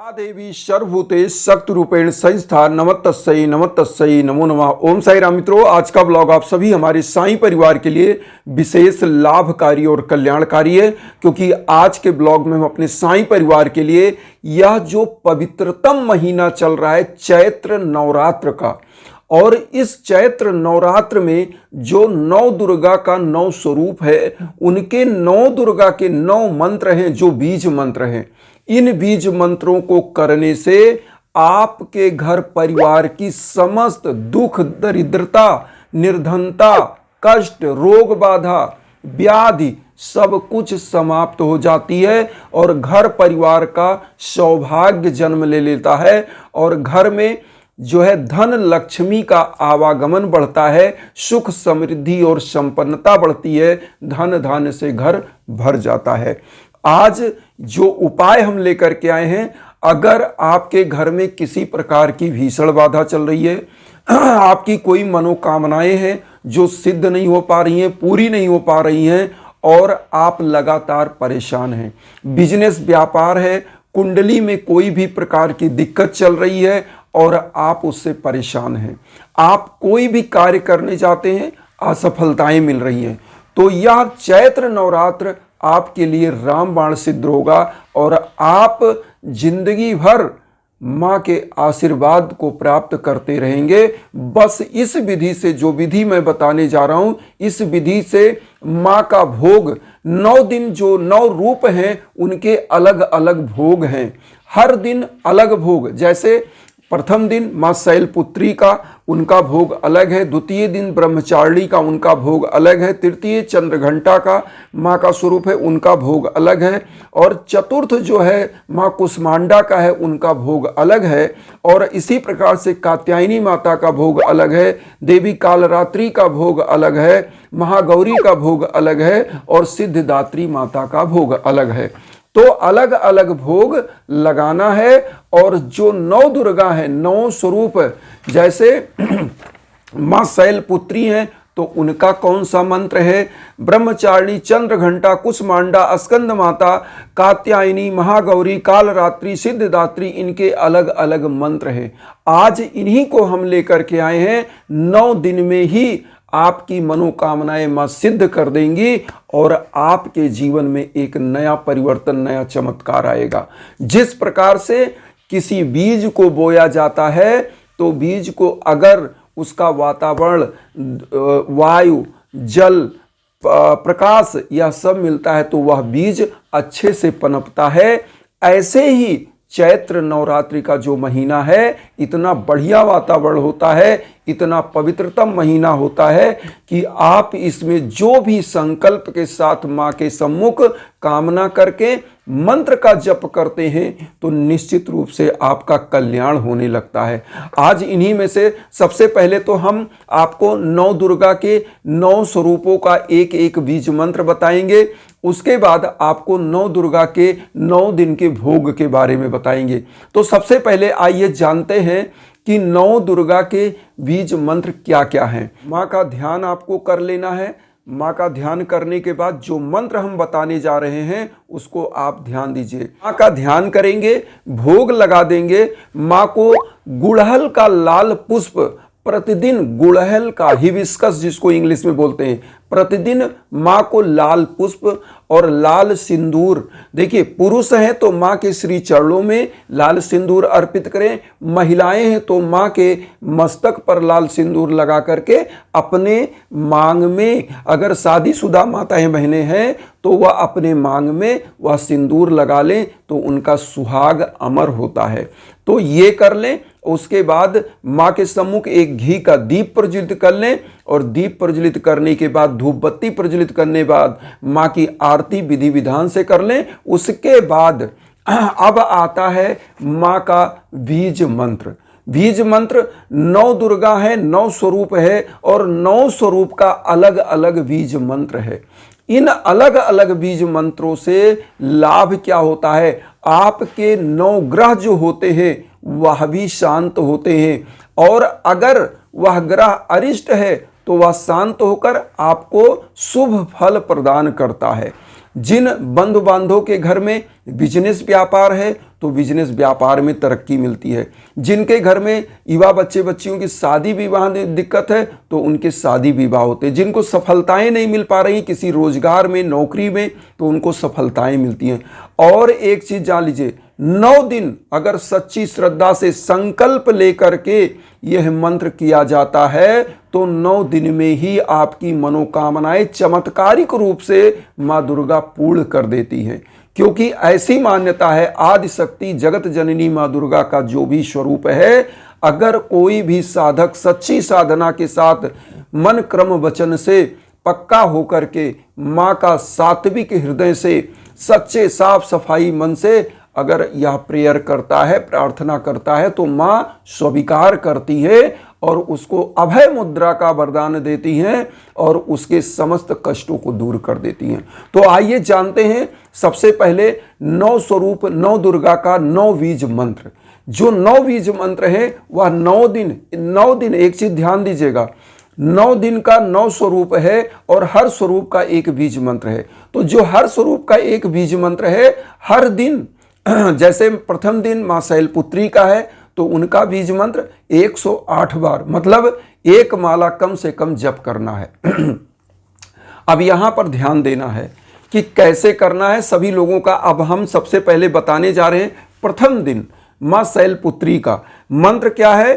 या देवी सर्वभूते शक्ति रूपेण संस्था नमस्तस्यै नमस्तस्यै नमो नमः। ओम साई राम मित्रों, आज का ब्लॉग आप सभी हमारे साईं परिवार के लिए विशेष लाभकारी और कल्याणकारी है, क्योंकि आज के ब्लॉग में हम अपने साईं परिवार के लिए यह जो पवित्रतम महीना चल रहा है चैत्र नवरात्र का, और इस चैत्र नवरात्र में जो नौ दुर्गा का 9 स्वरूप है, उनके 9 दुर्गा के 9 मंत्र हैं जो बीज मंत्र हैं। इन बीज मंत्रों को करने से आपके घर परिवार की समस्त दुख दरिद्रता, निर्धनता, कष्ट, रोग बाधा, व्याधि सब कुछ समाप्त हो जाती है और घर परिवार का सौभाग्य जन्म ले लेता है और घर में जो है धन लक्ष्मी का आवागमन बढ़ता है, सुख समृद्धि और संपन्नता बढ़ती है, धन धान्य से घर भर जाता है। आज जो उपाय हम लेकर के आए हैं, अगर आपके घर में किसी प्रकार की भीषण बाधा चल रही है, आपकी कोई मनोकामनाएं हैं जो सिद्ध नहीं हो पा रही हैं, पूरी नहीं हो पा रही हैं और आप लगातार परेशान हैं, बिजनेस व्यापार है, कुंडली में कोई भी प्रकार की दिक्कत चल रही है और आप उससे परेशान हैं, आप कोई भी कार्य करने जाते हैं असफलताएं मिल रही हैं, तो यह चैत्र नवरात्र आपके लिए रामबाण सिद्ध होगा और आप जिंदगी भर माँ के आशीर्वाद को प्राप्त करते रहेंगे। बस इस विधि से, जो विधि मैं बताने जा रहा हूँ, इस विधि से माँ का भोग 9 दिन, जो 9 रूप हैं उनके अलग अलग भोग हैं, हर दिन अलग भोग। जैसे प्रथम दिन माँ शैलपुत्री का, उनका भोग अलग है, द्वितीय दिन ब्रह्मचारिणी का, उनका भोग अलग है, तृतीय चंद्रघंटा का माँ का स्वरूप है, उनका भोग अलग है, और चतुर्थ जो है माँ कुष्मांडा का है, उनका भोग अलग है, और इसी प्रकार से कात्यायनी माता का भोग अलग है, देवी कालरात्रि का भोग अलग है, महागौरी का भोग अलग है और सिद्धिदात्री माता का भोग अलग है। तो अलग अलग भोग लगाना है। और जो 9 दुर्गा है, 9 स्वरूप, जैसे माँ शैलपुत्री हैं तो उनका कौन सा मंत्र है, ब्रह्मचारिणी, चंद्रघंटा, कुष्मांडा, स्कंद माता, कात्यायनी, महागौरी, कालरात्रि, सिद्धिदात्री, इनके अलग अलग मंत्र हैं। आज इन्हीं को हम लेकर के आए हैं। 9 दिन में ही आपकी मनोकामनाएं मां सिद्ध कर देंगी और आपके जीवन में एक नया परिवर्तन, नया चमत्कार आएगा। जिस प्रकार से किसी बीज को बोया जाता है, तो बीज को अगर उसका वातावरण, वायु, जल, प्रकाश यह सब मिलता है तो वह बीज अच्छे से पनपता है। ऐसे ही चैत्र नवरात्रि का जो महीना है, इतना बढ़िया वातावरण होता है, इतना पवित्रतम महीना होता है कि आप इसमें जो भी संकल्प के साथ माँ के सम्मुख कामना करके मंत्र का जप करते हैं तो निश्चित रूप से आपका कल्याण होने लगता है। आज इन्हीं में से सबसे पहले तो हम आपको 9 दुर्गा के 9 स्वरूपों का एक एक बीज मंत्र बताएंगे। उसके बाद आपको 9 दुर्गा के 9 दिन के भोग के बारे में बताएंगे। तो सबसे पहले आइए जानते हैं कि 9 दुर्गा के बीज मंत्र क्या क्या हैं। माँ का ध्यान आपको कर लेना है। माँ का ध्यान करने के बाद जो मंत्र हम बताने जा रहे हैं उसको आप ध्यान दीजिए। माँ का ध्यान करेंगे, भोग लगा देंगे। माँ को गुड़हल का लाल पुष्प, प्रतिदिन गुड़हल का, हिबिस्कस जिसको इंग्लिश में बोलते हैं, प्रतिदिन माँ को लाल पुष्प और लाल सिंदूर, देखिए पुरुष हैं तो माँ के श्री चरणों में लाल सिंदूर अर्पित करें, महिलाएं हैं तो माँ के मस्तक पर लाल सिंदूर लगा करके अपने मांग में, अगर शादीशुदा माताएं बहनें हैं तो वह अपने मांग में वह सिंदूर लगा लें तो उनका सुहाग अमर होता है। तो ये कर लें। उसके बाद माँ के सम्मुख एक घी का दीप प्रज्वलित कर लें और दीप प्रज्वलित करने के बाद, धूप बत्ती प्रज्वलित करने के बाद माँ की आरती विधि विधान से कर लें। उसके बाद अब आता है माँ का बीज मंत्र। बीज मंत्र 9 दुर्गा है, 9 स्वरूप है और 9 स्वरूप का अलग अलग बीज मंत्र है। इन अलग अलग बीज मंत्रों से लाभ क्या होता है, आपके 9 ग्रह जो होते हैं वह भी शांत होते हैं, और अगर वह ग्रह अरिष्ट है तो वह शांत होकर आपको शुभ फल प्रदान करता है। जिन बंधु बांधवों के घर में बिजनेस व्यापार है तो बिजनेस व्यापार में तरक्की मिलती है। जिनके घर में युवा बच्चे बच्चियों की शादी विवाह में दिक्कत है तो उनके शादी विवाह होते हैं। जिनको सफलताएं नहीं मिल पा रही किसी रोजगार में, नौकरी में, तो उनको सफलताएं मिलती हैं। और एक चीज जान लीजिए, 9 दिन अगर सच्ची श्रद्धा से संकल्प लेकर के यह मंत्र किया जाता है तो 9 दिन में ही आपकी मनोकामनाएं चमत्कारिक रूप से मां दुर्गा पूर्ण कर देती हैं। क्योंकि ऐसी मान्यता है, आदि शक्ति जगत जननी मां दुर्गा का जो भी स्वरूप है, अगर कोई भी साधक सच्ची साधना के साथ मन क्रम वचन से पक्का होकर के मां का सात्विक हृदय से सच्चे साफ सफाई मन से अगर यह प्रेयर करता है, प्रार्थना करता है, तो मां स्वीकार करती है और उसको अभय मुद्रा का वरदान देती हैं और उसके समस्त कष्टों को दूर कर देती हैं। तो आइए जानते हैं सबसे पहले 9 स्वरूप 9 दुर्गा का 9 बीज मंत्र। जो 9 बीज मंत्र है वह 9 दिन एक चीज ध्यान दीजिएगा, 9 दिन का 9 स्वरूप है और हर स्वरूप का एक बीज मंत्र है। तो जो हर स्वरूप का एक बीज मंत्र है, हर दिन जैसे प्रथम दिन मां शैलपुत्री का है तो उनका बीज मंत्र 108 बार, मतलब एक माला कम से कम जप करना है। अब यहां पर ध्यान देना है कि कैसे करना है सभी लोगों का। अब हम सबसे पहले बताने जा रहे हैं प्रथम दिन मां शैलपुत्री का मंत्र क्या है।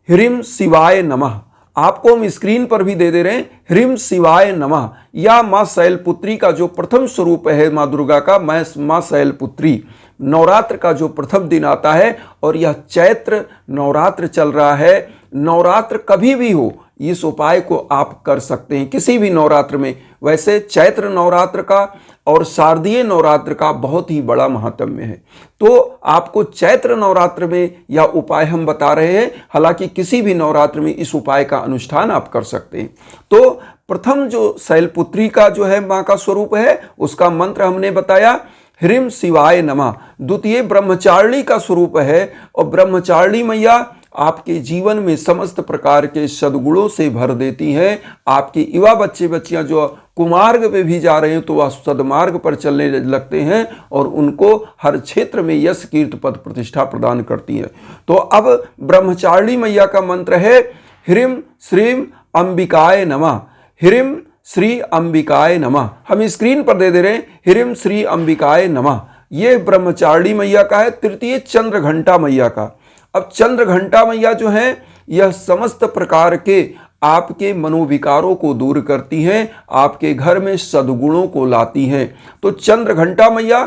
ह्रीं शिवाय नमः, आपको हम स्क्रीन पर भी दे रहे हैं। ह्रीं शिवाय नमः या मां शैलपुत्री का जो प्रथम स्वरूप है मां दुर्गा का, मां शैलपुत्री, नवरात्र का जो प्रथम दिन आता है और यह चैत्र नवरात्र चल रहा है। नवरात्र कभी भी हो इस उपाय को आप कर सकते हैं किसी भी नवरात्र में। वैसे चैत्र नवरात्र का और शारदीय नवरात्र का बहुत ही बड़ा महात्म्य है, तो आपको चैत्र नवरात्र में यह उपाय हम बता रहे हैं। हालांकि किसी भी नवरात्र में इस उपाय का अनुष्ठान आप कर सकते हैं। तो प्रथम जो शैलपुत्री का जो है मां का स्वरूप है उसका मंत्र हमने बताया, ह्रीं शिवाय नमः। द्वितीय ब्रह्मचारिणी का स्वरूप है और ब्रह्मचारिणी मैया आपके जीवन में समस्त प्रकार के सद्गुणों से भर देती हैं। आपके युवा बच्चे बच्चियां जो कुमार्ग पे भी जा रहे हैं तो वह सदमार्ग पर चलने लगते हैं और उनको हर क्षेत्र में यश कीर्ति पद प्रतिष्ठा प्रदान करती हैं। तो अब ब्रह्मचारिणी मैया का मंत्र है ह्रीं श्रीं अंबिकाय नमः। ह्रीं श्री अंबिकाय नमः, हम स्क्रीन पर दे रहे हैं। ह्रीं श्री अंबिकाय नमः, ये ब्रह्मचारिणी मैया का है। तृतीय चंद्र घंटा मैया का। अब चंद्र घंटा मैया जो है यह समस्त प्रकार के आपके मनोविकारों को दूर करती हैं, आपके घर में सद्गुणों को लाती हैं। तो चंद्र घंटा मैया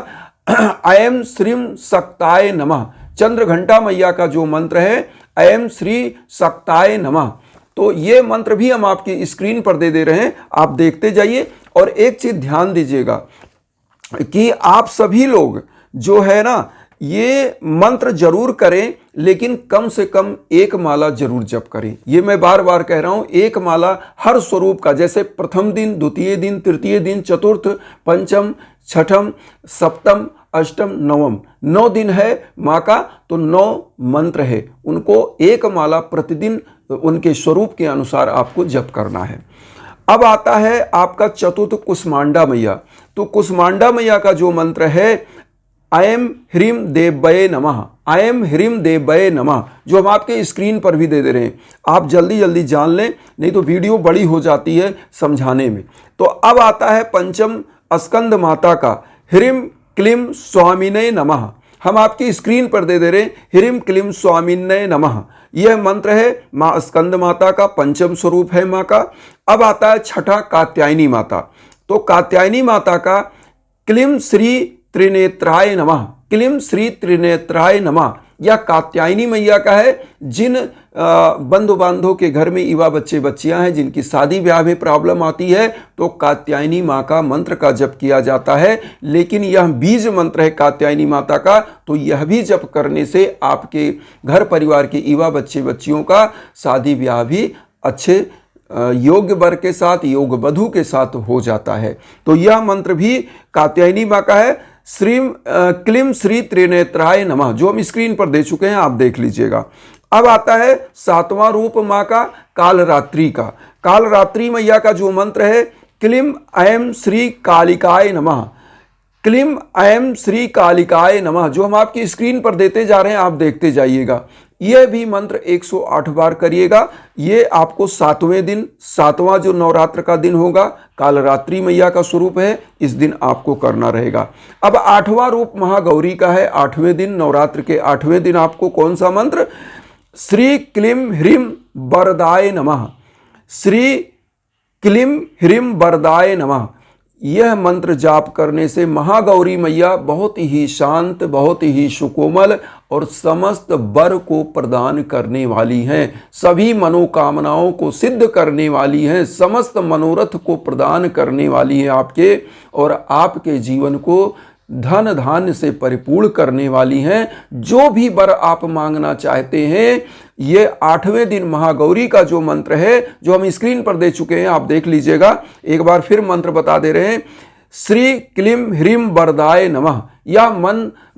ऐं श्रीं शक्ताय नमः, चंद्र घंटा मैया का जो मंत्र है ऐं श्री शक्ताय नमः। तो ये मंत्र भी हम आपकी स्क्रीन पर दे रहे हैं, आप देखते जाइए। और एक चीज ध्यान दीजिएगा कि आप सभी लोग जो है ना ये मंत्र जरूर करें, लेकिन कम से कम एक माला जरूर जप करें। ये मैं बार बार कह रहा हूं, एक माला हर स्वरूप का, जैसे प्रथम दिन, द्वितीय दिन, तृतीय दिन, चतुर्थ, पंचम, छठम, सप्तम, अष्टम, नवम, 9 दिन है माँ का, तो 9 मंत्र है, उनको एक माला प्रतिदिन उनके स्वरूप के अनुसार आपको जप करना है। अब आता है आपका चतुर्थ कुष्मांडा मैया। तो कुष्मांडा मैया का जो मंत्र है ऐं ह्रीं देवये नमः, ऐं ह्रीं देवये नमः, जो हम आपके स्क्रीन पर भी दे रहे हैं। आप जल्दी जल्दी जान लें, नहीं तो वीडियो बड़ी हो जाती है समझाने में। तो अब आता है पंचम स्कंद माता का ह्रीं क्लीं स्वामिने नमः, हम आपकी स्क्रीन पर दे रहे हैं। ह्रीं क्लीं स्वामिने नमः, यह मंत्र है माँ स्कंद माता का, पंचम स्वरूप है माँ का। अब आता है छठा कात्यायनी माता। तो कात्यायनी माता का क्लीं श्री त्रिनेत्राय नमः, क्लीं श्री त्रिनेत्राय नमः, यह कात्यायनी मैया का है। जिन बंधु बांधव के घर में युवा बच्चे बच्चियां हैं जिनकी शादी ब्याह में प्रॉब्लम आती है तो कात्यायनी माँ का मंत्र का जप किया जाता है। लेकिन यह बीज मंत्र है कात्यायनी माता का, तो यह भी जप करने से आपके घर परिवार के युवा बच्चे बच्चियों का शादी ब्याह भी अच्छे योग्य वर के साथ, योग वधु के साथ हो जाता है। तो यह मंत्र भी कात्यायनी माँ का है। क्लीं श्री त्रिनेत्राय नमः, जो हम स्क्रीन पर दे चुके हैं, आप देख लीजिएगा। अब आता है 7वां रूप माँ का कालरात्रि का। कालरात्रि मैया का जो मंत्र है क्लीं ऐं श्री कालिकाय नमः, क्लीम ऐं श्री कालिकाय नमः, जो हम आपकी स्क्रीन पर देते जा रहे हैं, आप देखते जाइएगा। यह भी मंत्र 108 बार करिएगा। ये आपको 7वें दिन, 7वां जो नवरात्र का दिन होगा, कालरात्रि मैया का स्वरूप है, इस दिन आपको करना रहेगा। अब 8वां रूप महागौरी का है, 8वें दिन, नवरात्र के 8वें दिन आपको कौन सा मंत्र? श्री क्लीम ह्रीम वरदाय नमः, श्री क्लीम ह्रीम वरदाय नमः। यह मंत्र जाप करने से महागौरी मैया बहुत ही शांत, बहुत ही सुकोमल और समस्त वर को प्रदान करने वाली हैं, सभी मनोकामनाओं को सिद्ध करने वाली हैं, समस्त मनोरथ को प्रदान करने वाली हैं आपके, और आपके जीवन को धन धान्य से परिपूर्ण करने वाली हैं। जो भी वर आप मांगना चाहते हैं, ये 8वें दिन महागौरी का जो मंत्र है, जो हम स्क्रीन पर दे चुके हैं, आप देख लीजिएगा। एक बार फिर मंत्र बता दे रहे हैं, श्री क्लीम ह्रीम वरदाय नमः। यह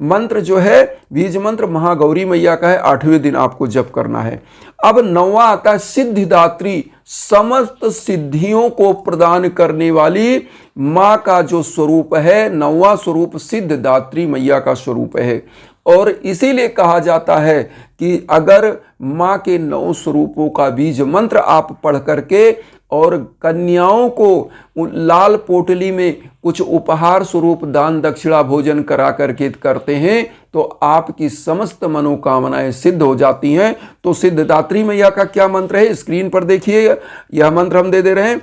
मंत्र जो है बीज मंत्र महागौरी मैया का है, 8वें दिन आपको जप करना है। अब 9वां आता है सिद्धिदात्री, समस्त सिद्धियों को प्रदान करने वाली माँ का जो स्वरूप है, 9वां स्वरूप सिद्धिदात्री मैया का स्वरूप है। और इसीलिए कहा जाता है कि अगर माँ के 9 स्वरूपों का बीज मंत्र आप पढ़ करके और कन्याओं को लाल पोटली में कुछ उपहार स्वरूप दान दक्षिणा भोजन करा करके करते हैं, तो आपकी समस्त मनोकामनाएं सिद्ध हो जाती हैं। तो सिद्धिदात्री मैया का क्या मंत्र है, स्क्रीन पर देखिए, यह मंत्र हम दे रहे हैं,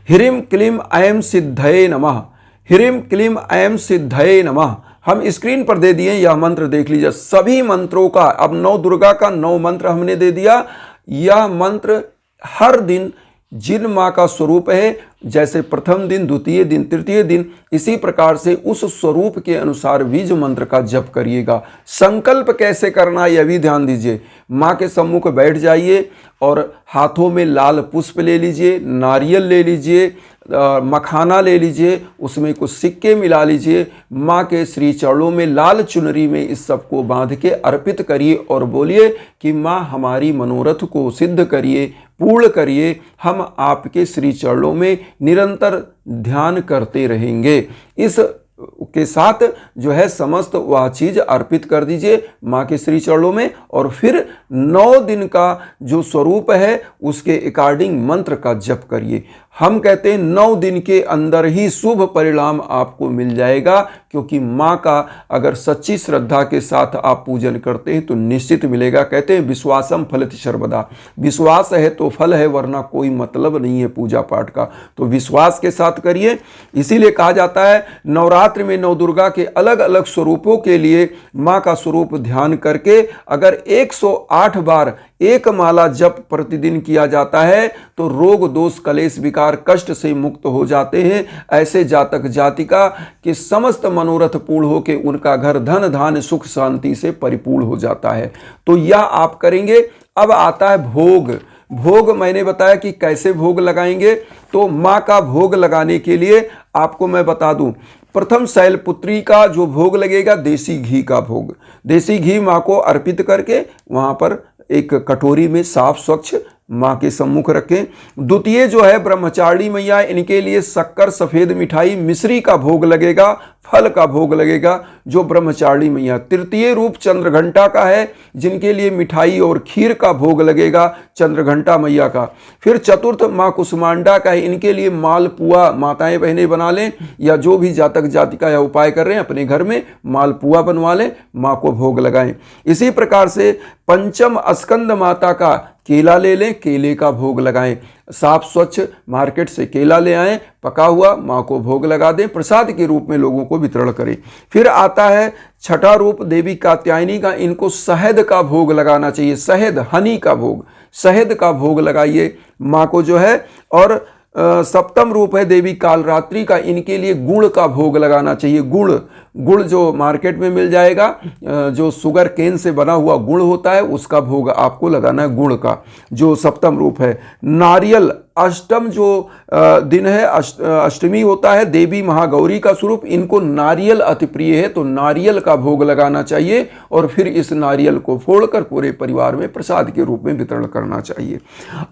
ह्रीम क्लीम ऐं सिद्धये नमः, ह्रीम क्लीम ऐं सिद्धये नमः। हम स्क्रीन पर दे दिए, यह मंत्र देख लीजिए। सभी मंत्रों का, अब 9 दुर्गा का 9 मंत्र हमने दे दिया। यह मंत्र हर दिन जिन माँ का स्वरूप है, जैसे प्रथम दिन, द्वितीय दिन, तृतीय दिन, इसी प्रकार से उस स्वरूप के अनुसार बीज मंत्र का जप करिएगा। संकल्प कैसे करना, यह भी ध्यान दीजिए। माँ के सम्मुख बैठ जाइए और हाथों में लाल पुष्प ले लीजिए, नारियल ले लीजिए, मखाना ले लीजिए, उसमें कुछ सिक्के मिला लीजिए, माँ के श्री चरणों में लाल चुनरी में इस सब को बांध के अर्पित करिए और बोलिए कि माँ हमारी मनोरथ को सिद्ध करिए, पूर्ण करिए। हम आपके श्री चरणों में निरंतर ध्यान करते रहेंगे। इस के साथ जो है समस्त वह चीज अर्पित कर दीजिए माँ के श्री चरणों में, और फिर 9 दिन का जो स्वरूप है उसके अकॉर्डिंग मंत्र का जप करिए। हम कहते हैं 9 दिन के अंदर ही शुभ परिणाम आपको मिल जाएगा, क्योंकि माँ का अगर सच्ची श्रद्धा के साथ आप पूजन करते हैं तो निश्चित मिलेगा। कहते हैं विश्वासम फलति सर्वदा, विश्वास है तो फल है, वरना कोई मतलब नहीं है पूजा पाठ का। तो विश्वास के साथ करिए। इसीलिए कहा जाता है नवरात्र में 9 दुर्गा के अलग अलग स्वरूपों के लिए माँ का स्वरूप ध्यान करके अगर 108 बार एक माला जप प्रतिदिन किया जाता है तो रोग दोष कलेश विकार कष्ट से मुक्त हो जाते हैं। ऐसे जातक जातिका के समस्त मनोरथ पूर्ण हो के उनका घर धन धान्य सुख शांति से परिपूर्ण हो जाता है। तो यह आप करेंगे। अब आता है भोग। भोग मैंने बताया कि कैसे भोग लगाएंगे। तो माँ का भोग लगाने के लिए आपको मैं बता दूं, प्रथम शैलपुत्री का जो भोग लगेगा, देसी घी का भोग। देसी घी माँ को अर्पित करके वहाँ पर एक कटोरी में साफ स्वच्छ माँ के सम्मुख रखें। द्वितीय जो है ब्रह्मचारिणी मैया, इनके लिए शक्कर सफ़ेद मिठाई मिश्री का भोग लगेगा, फल का भोग लगेगा जो ब्रह्मचारिणी मैया। तृतीय रूप चंद्रघंटा का है, जिनके लिए मिठाई और खीर का भोग लगेगा चंद्रघंटा मैया का। फिर चतुर्थ माँ कुसुमांडा का है, इनके लिए मालपुआ माताएं बहनें बना लें, या जो भी जातक जातिका या उपाय कर रहे हैं अपने घर में मालपुआ बनवा लें, माँ को भोग लगाएं। इसी प्रकार से पंचम स्कंद माता का केला ले लें, केले का भोग लगाएं। साफ स्वच्छ मार्केट से केला ले आएं, पका हुआ, माँ को भोग लगा दें, प्रसाद के रूप में लोगों को वितरण करें। फिर आता है छठा रूप देवी कात्यायनी का, इनको शहद का भोग लगाना चाहिए, शहद हनी का भोग, शहद का भोग लगाइए माँ को जो है। और सप्तम रूप है देवी कालरात्रि का, इनके लिए गुड़ का भोग लगाना चाहिए। गुड़ जो मार्केट में मिल जाएगा, जो शुगर केन से बना हुआ गुड़ होता है, उसका भोग आपको लगाना है, गुड़ का, जो सप्तम रूप है। नारियल अष्टम जो दिन है, अष्टमी होता है देवी महागौरी का स्वरूप, इनको नारियल अति प्रिय है, तो नारियल का भोग लगाना चाहिए और फिर इस नारियल को फोड़कर पूरे परिवार में प्रसाद के रूप में वितरण करना चाहिए।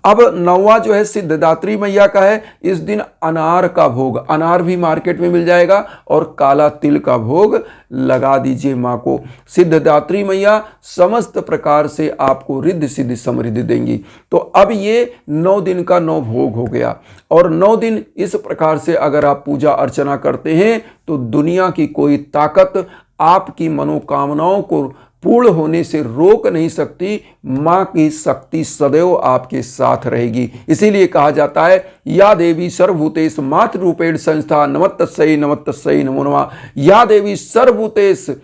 अब 9वां जो है सिद्धदात्री मैया का है। इस दिन अनार का भोग, अनार भी मार्केट में मिल जाएगा, और काला तिल का भोग लगा दीजिए माँ को। सिद्धदात्री मैया समस्त प्रकार से आपको रिद्धि सिद्धि समृद्धि देंगी। तो अब ये 9 दिन का 9 भोग हो गया, और 9 दिन इस प्रकार से अगर आप पूजा अर्चना करते हैं तो दुनिया की कोई ताकत आपकी मनोकामनाओं को पूर्ण होने से रोक नहीं सकती। मां की शक्ति सदैव आपके साथ रहेगी। इसीलिए कहा जाता है या देवी सर्वभूतेषु मातृरूपेण संस्था नमस्तस्यै नमस्तस्यै नमो नमः। या देवी सर्वभूतेषु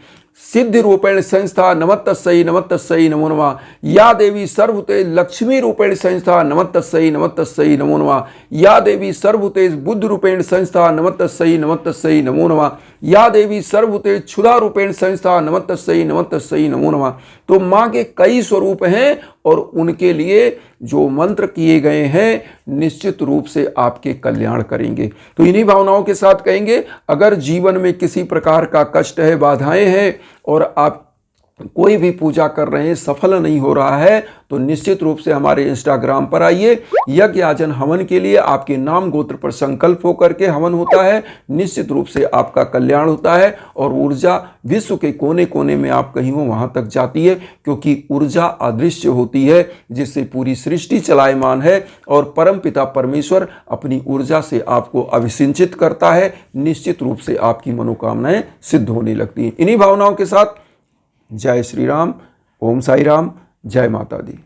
सिद्धि रूपेण संस्था नमस्तस्यै नमस्तस्यै नमो नमः। या देवी सर्वभूते लक्ष्मी रूपेण संस्था नमस्तस्यै नमस्तस्यै नमो नमः। या देवी सर्वभूते बुद्ध रूपेण संस्था नमस्तस्यै नमस्तस्यै नमो नमः। या देवी सर्वभूते क्षुधा रूपेण संस्था नमस्तस्यै नमस्तस्यै नमो नमः। तो माँ के कई स्वरूप हैं और उनके लिए जो मंत्र किए गए हैं निश्चित रूप से आपके कल्याण करेंगे। तो इन्हीं भावनाओं के साथ कहेंगे, अगर जीवन में किसी प्रकार का कष्ट है, बाधाएं हैं और आप कोई भी पूजा कर रहे हैं सफल नहीं हो रहा है, तो निश्चित रूप से हमारे इंस्टाग्राम पर आइए। यज्ञ याजन हवन के लिए आपके नाम गोत्र पर संकल्प होकर के हवन होता है। निश्चित रूप से आपका कल्याण होता है और ऊर्जा विश्व के कोने कोने में आप कहीं हो वहां तक जाती है, क्योंकि ऊर्जा अदृश्य होती है जिससे पूरी सृष्टि चलायमान है, और परमपिता परमेश्वर अपनी ऊर्जा से आपको अभिसिंचित करता है। निश्चित रूप से आपकी मनोकामनाएं सिद्ध होने लगती हैं। इन्हीं भावनाओं के साथ जय श्री राम, ओम साई राम, जय माता दी।